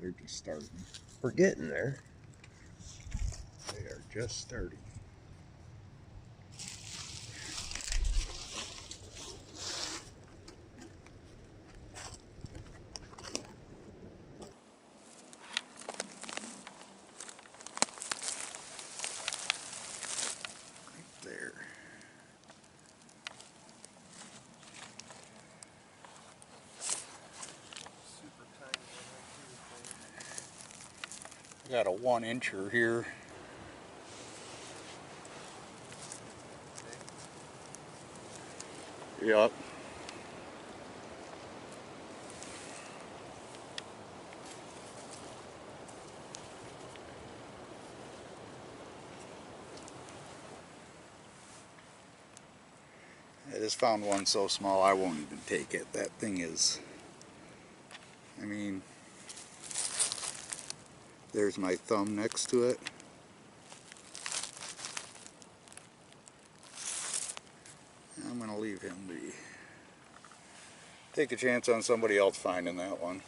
They're just starting. We're getting there. They are just starting. Right there. Super tiny one right I got a 1-incher here. Yep. I just found one so small I won't even take it. That thing is, I mean, there's my thumb next to it. I'm gonna leave him be. Take a chance on somebody else finding that one.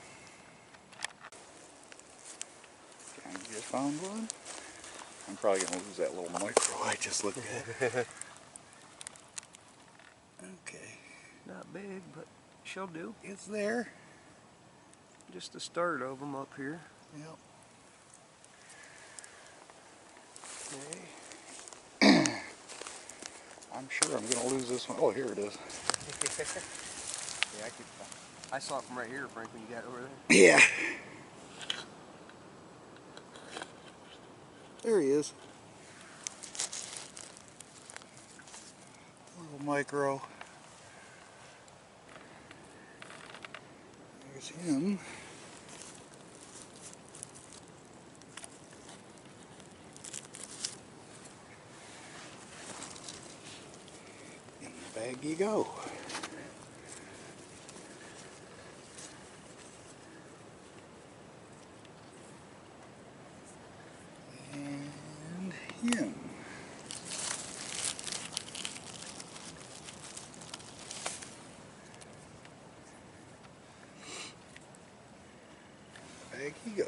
I just found one. I'm probably gonna lose that little micro I just looked at. Okay. Not big, but she'll do. It's there. Just the start of them up here. Yep. Okay. I'm sure I'm gonna lose this one. Oh, here it is. Yeah, I saw it from right here, Frank, when you got over there. Yeah. There he is. Little micro. There's him. In the bag you go. And him. Bag he goes.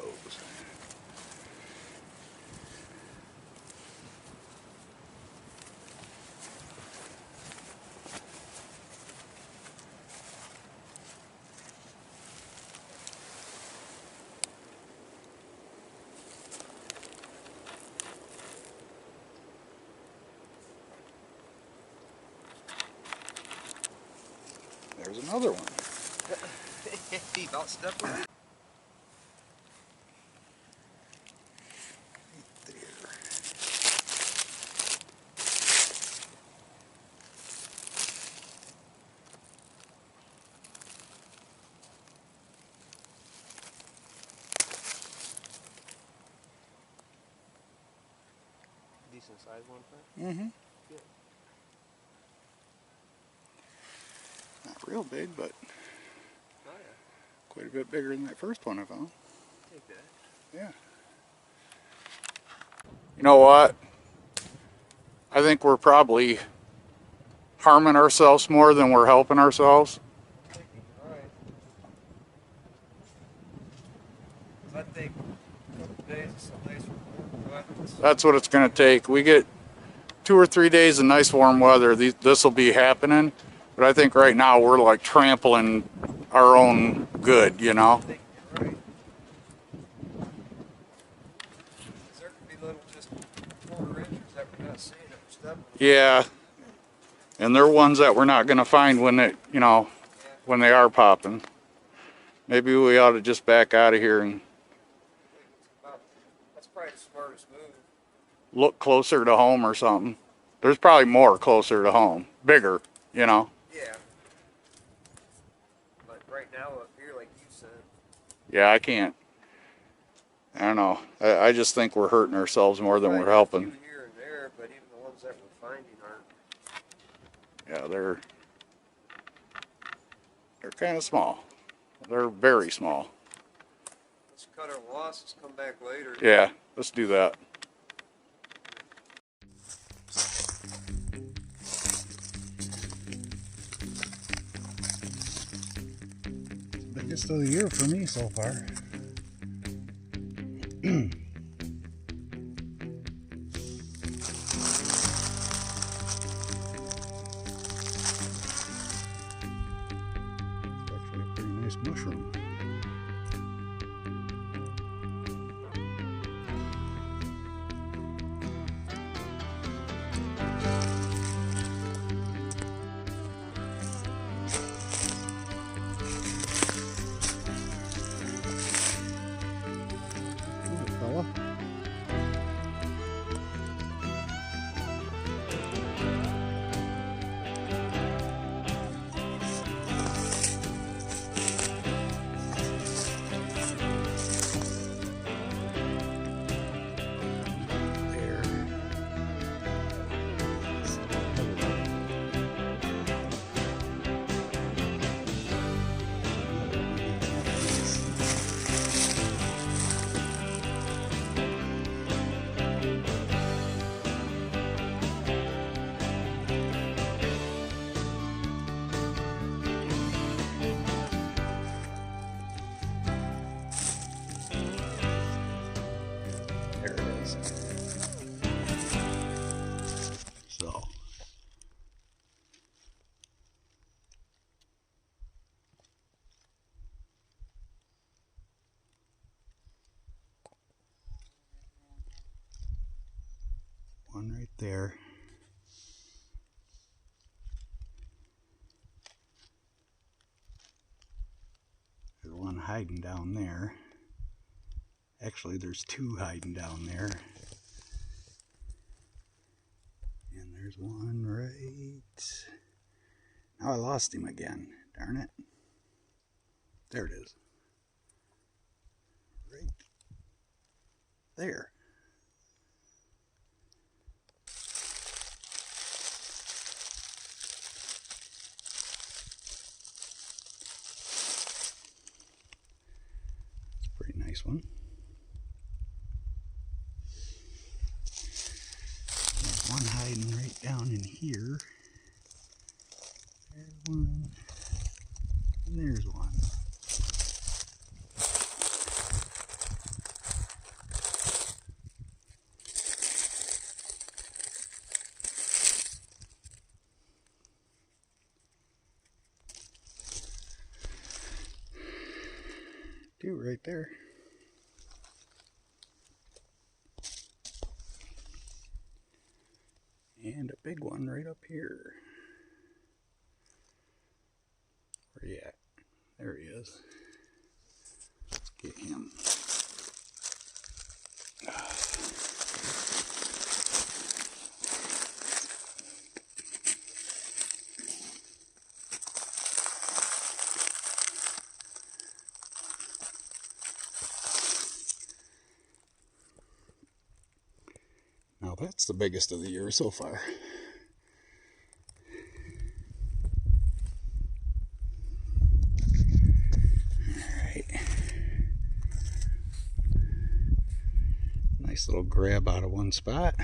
There's another one. He about stepped on it. There. Decent sized one, Frank? Mm-hmm. Good. Not real big, but Oh, yeah. quite a bit bigger than that first one I found. Take that. Yeah. You know what? I think we're probably harming ourselves more than we're helping ourselves. Alright. That take a couple days of some nice warm weather. That's what it's going to take. We get 2 or 3 days of nice warm weather. This will be happening. But I think right now we're like trampling our own good, you know? I think you're right. There could be little just quarter inches that we're not seeing that we're stepping on. Yeah. And they're ones that we're not going to find when it, you know, Yeah. when they are popping. Maybe we ought to just back out of here and That's probably the smartest move. look closer to home or something. There's probably more closer to home. Bigger, you know? Yeah. But right now up here, like you said. Yeah, I can't. I don't know. I just think we're hurting ourselves more than we're helping. A few here and there, but even the ones that we're finding aren't. Yeah, they're kind of small. They're very small. Let's cut our losses, come back later. Yeah, let's do that. Biggest of the year for me so far. Actually a pretty nice mushroom. Fella. There. There it is. So. One right there. There's one hiding down there. Actually, there's two hiding down there. And there's one right... Now I lost him again. Darn it. There it is. Right there. That's a pretty nice one. There's one hiding right down in here. There's one. And there's one. Two right there. And a big one right up here. Where he at? There he is. Let's get him. Now that's the biggest of the year so far. Alright. Nice little grab out of one spot.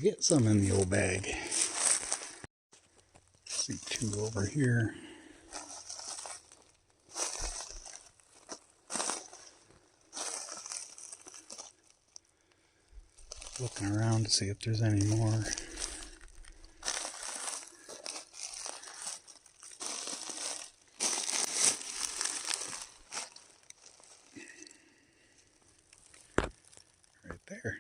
get some in the old bag. See two over here. Looking around to see if there's any more. Right there.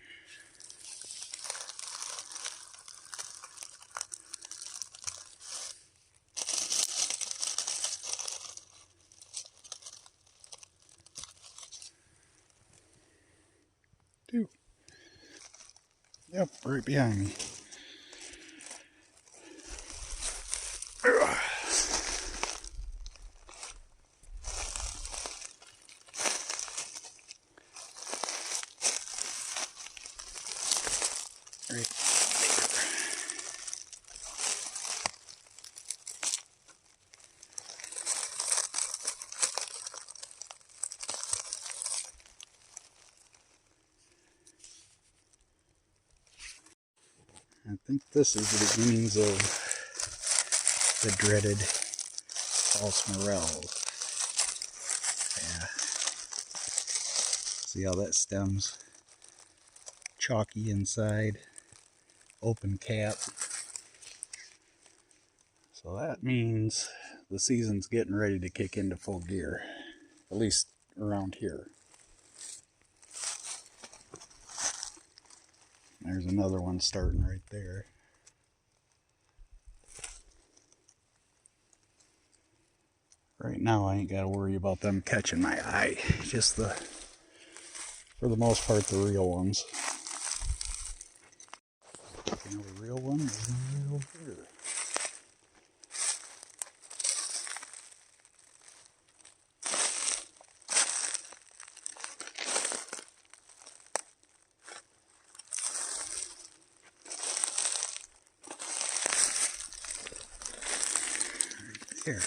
Two. Yep, right behind me. Right. I think this is the beginnings of the dreaded false morels. Yeah. See how that stems? Chalky inside, open cap. So that means the season's getting ready to kick into full gear, at least around here. There's another one starting right there. Right now I ain't got to worry about them catching my eye, just for the most part, the real ones. You know, the real one is right over here. Right there.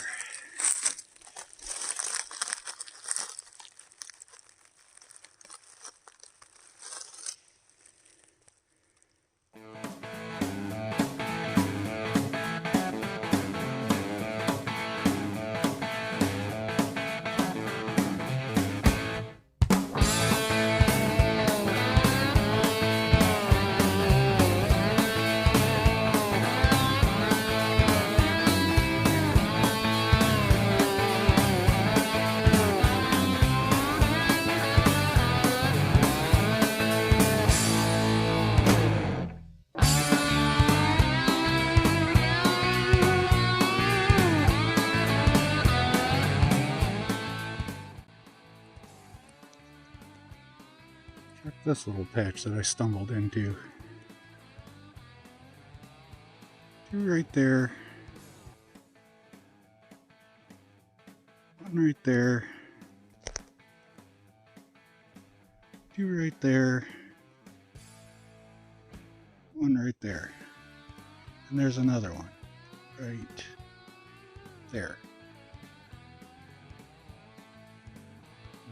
Check this little patch that I stumbled into. Two right there. One right there. Two right there. One right there. And there's another one right there.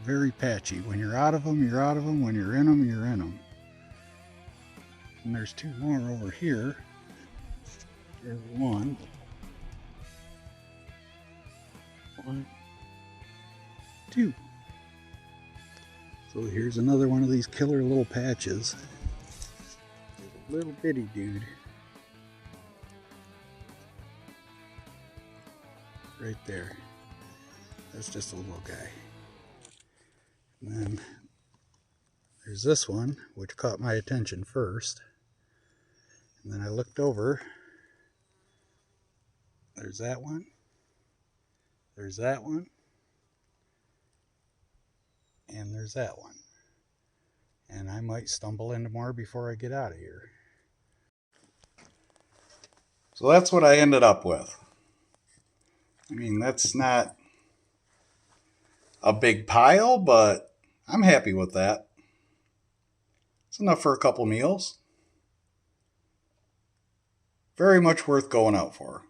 Very patchy. When you're out of them, you're out of them. When you're in them, you're in them. And there's two more over here. There's one. One. Two. So here's another one of these killer little patches. There's a little bitty dude. Right there. That's just a little guy. And then there's this one, which caught my attention first. And then I looked over. There's that one. There's that one. And there's that one. And I might stumble into more before I get out of here. So that's what I ended up with. I mean, that's not a big pile, but I'm happy with that. It's enough for a couple meals. Very much worth going out for.